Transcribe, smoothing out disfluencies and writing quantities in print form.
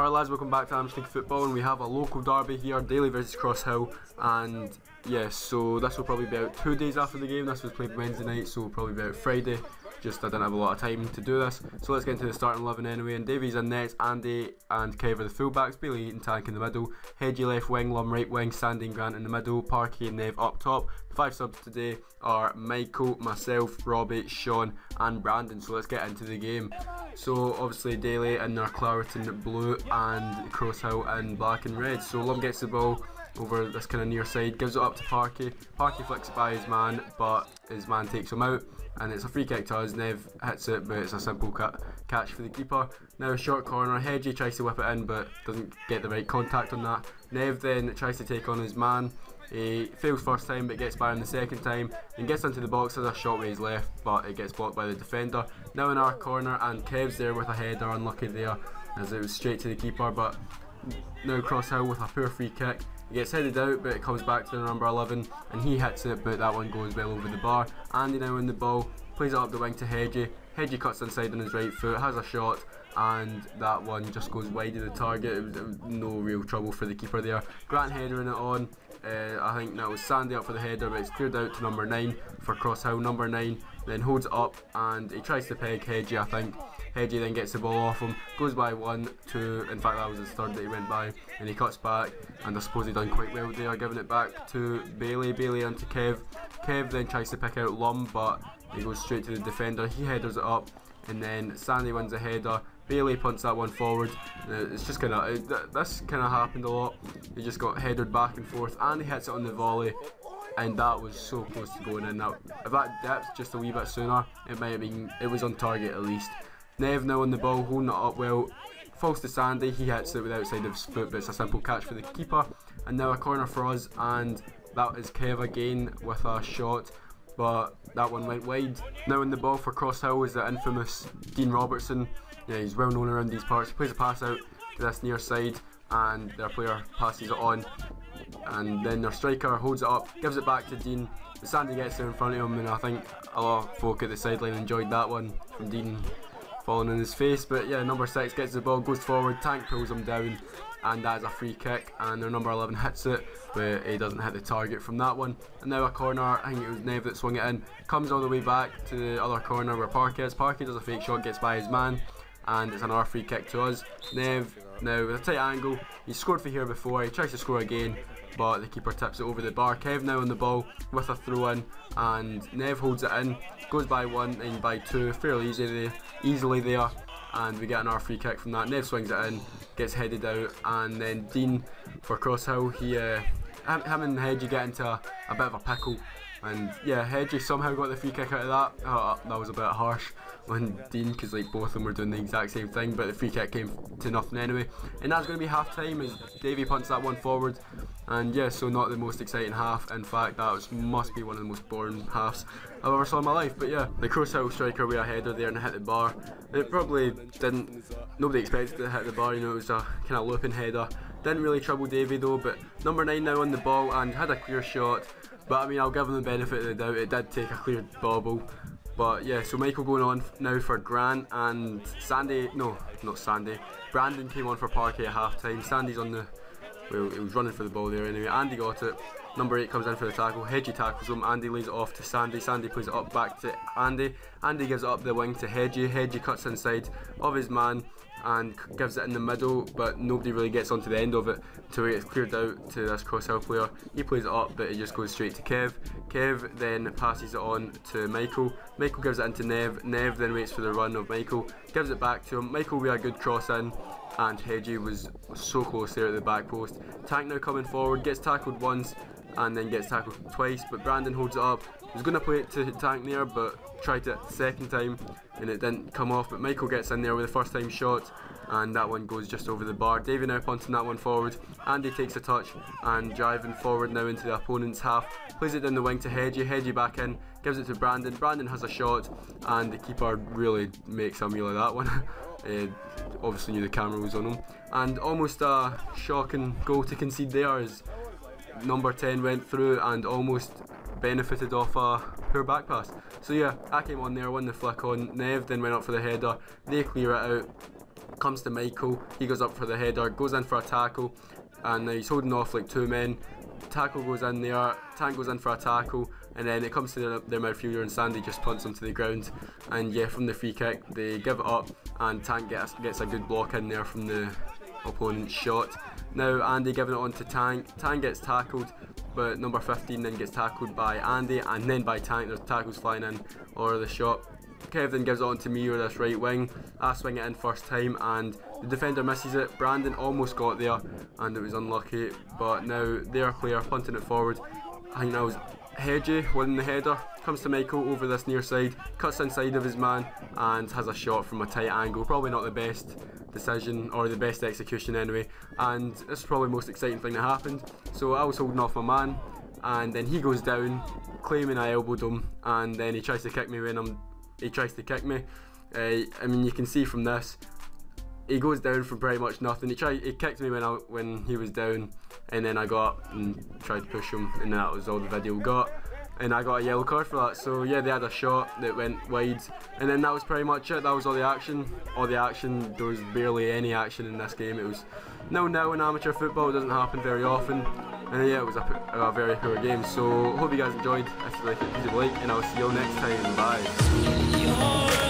Alright lads, welcome back to Hamstring Football, and we have a local derby here, Daly versus Cross Hill. And yes, so this will probably be out 2 days after the game. This was played Wednesday night, so it'll probably be out Friday. Just I didn't have a lot of time to do this, so let's get into the starting 11 anyway. And Davies in nets, Andy and Kev are the fullbacks, Bailey and Tank in the middle, Hedgie left wing, Lum right wing, Sandy and Grant in the middle, Parky and Nev up top. The 5 subs today are Michael, myself, Robbie, Sean and Brandon. So let's get into the game. So obviously Daly in their Clareton blue and Cross Hill in black and red. So Lum gets the ball over this kind of near side, gives it up to Parky. Parky flicks it by his man, but his man takes him out, and it's a free kick to us. Nev hits it, but it's a simple catch for the keeper. Now a short corner, Hedgie tries to whip it in, but doesn't get the right contact on that. Nev then tries to take on his man. He fails first time, but gets by him the second time, and gets into the box as a shot with his left, but it gets blocked by the defender. Now in our corner, and Kev's there with a header, unlucky there, as it was straight to the keeper. But now Cross Hill with a poor free kick. It gets headed out, but it comes back to the number 11, and he hits it, but that one goes well over the bar. Andy now in the ball, plays it up the wing to Hedgie. Hedgie cuts inside on his right foot, has a shot, and that one just goes wide of the target. It was no real trouble for the keeper there. Grant headering it on. I think that was Sandy up for the header, but it's cleared out to number 9 for Cross Hill. Number 9 then holds it up, and he tries to peg Hedgie, I think. Hedgie then gets the ball off him, goes by 1, 2, in fact that was his third that he went by, and he cuts back, and I suppose he done quite well there, giving it back to Bailey. Bailey onto Kev. Kev then tries to pick out Lum, but he goes straight to the defender. He headers it up, and then Sandy wins a header. Bailey punts that one forward. It's just kind of, this kind of happened a lot. He just got headed back and forth, and he hits it on the volley, and that was so close to going in. If that dipped just a wee bit sooner, it might have been, it was on target at least. Nev now on the ball, holding it up well, falls to Sandy. He hits it with the outside of his foot, but it's a simple catch for the keeper. And now a corner for us, and that is Kev again with a shot, but that one went wide. Now in the ball for Cross Hill is the infamous Dean Robertson. Yeah, he's well known around these parts. He plays a pass out to this near side, and their player passes it on, and then their striker holds it up, gives it back to Dean. Sandy gets there in front of him, and I think a lot of folk at the sideline enjoyed that one from Dean falling in his face. But yeah, number 6 gets the ball, goes forward, Tank pulls him down, and that is a free kick, and their number 11 hits it, but he doesn't hit the target from that one. And now a corner, I think it was Nev that swung it in, comes all the way back to the other corner where Parky is. Parky does a fake shot, gets by his man, and it's another free kick to us. Nev now with a tight angle, he scored for here before, he tries to score again, but the keeper tips it over the bar. Kev now on the ball with a throw in, and Nev holds it in, goes by 1 and by 2 fairly easily there, and we get another free kick from that. Nev swings it in, gets headed out, and then Dean for Cross Hill, him and Hedgie get into a bit of a pickle, and yeah, Hedgie somehow got the free kick out of that. That was a bit harsh on Dean, because like both of them were doing the exact same thing, but the free kick came to nothing anyway. And that's going to be half time as Davey punts that one forward. And yeah, so not the most exciting half. In fact, must be one of the most boring halves I've ever saw in my life. But yeah, the Cross Hill striker with a header there and hit the bar. It probably didn't, nobody expected it to hit the bar, you know, it was a kind of looping header. Didn't really trouble Davey though, but number 9 now on the ball and had a clear shot. But I mean, I'll give him the benefit of the doubt, it did take a clear bobble. But yeah, so Michael going on now for Grant, and Sandy, no, not Sandy, Brandon came on for Parky at half time. Sandy's on the, well, he was running for the ball there anyway. Andy got it. Number 8 comes in for the tackle. Hedgie tackles him. Andy lays it off to Sandy. Sandy plays it up back to Andy. Andy gives it up the wing to Hedgie. Hedgie cuts inside of his man and gives it in the middle, but nobody really gets onto the end of it until it gets cleared out to this Cross Hill player. He plays it up, but it just goes straight to Kev. Kev then passes it on to Michael. Michael gives it into Nev. Nev then waits for the run of Michael, gives it back to him. Michael with a good cross in, and Hedgie was so close there at the back post. Tank now coming forward, gets tackled once and then gets tackled twice, but Brandon holds it up. He was going to play it to Tank there, but tried it the second time and it didn't come off. But Michael gets in there with the first time shot, and that one goes just over the bar. Davey now punting that one forward. Andy takes a touch and driving forward now into the opponent's half, plays it down the wing to Hedgie. Hedgie back in, gives it to Brandon. Brandon has a shot, and the keeper really makes a meal of that one. Obviously knew the camera was on him, and almost a shocking goal to concede there as number 10 went through and almost benefited off a poor back pass. So yeah, I came on there, won the flick on. Nev then went up for the header, they clear it out, Comes to Michael, he goes up for the header, goes in for a tackle, and he's holding off like 2 men. Tackle goes in there, Tank goes in for a tackle, and then it comes to their midfielder, and Sandy just punts him to the ground. And yeah, from the free kick, they give it up, and Tank gets a good block in there from the opponent's shot. Now Andy giving it on to Tank. Tank gets tackled, but number 15 then gets tackled by Andy, and then by Tank. There's tackles flying in all over the shop. Kevin gives it on to me or this right wing. I swing it in first time, and the defender misses it. Brandon almost got there, and it was unlucky. But now their player punting it forward. I think that was Hedgie winning the header. Comes to Michael over this near side, cuts inside of his man, and has a shot from a tight angle. Probably not the best decision, or the best execution anyway. And this is probably the most exciting thing that happened. So I was holding off my man, and then he goes down, claiming I elbowed him, and then he tries to kick me when he tries to kick me. I mean, you can see from this, he goes down from pretty much nothing. He kicked me when he was down, and then I got up and tried to push him, and that was all the video got. And I got a yellow card for that. So yeah, they had a shot that went wide, and then that was pretty much it. That was all the action. There was barely any action in this game. It was 0-0 in amateur football. It doesn't happen very often. And yeah, it was a very poor game. So hope you guys enjoyed. If you like it, please leave a like, and I'll see you all next time. Bye.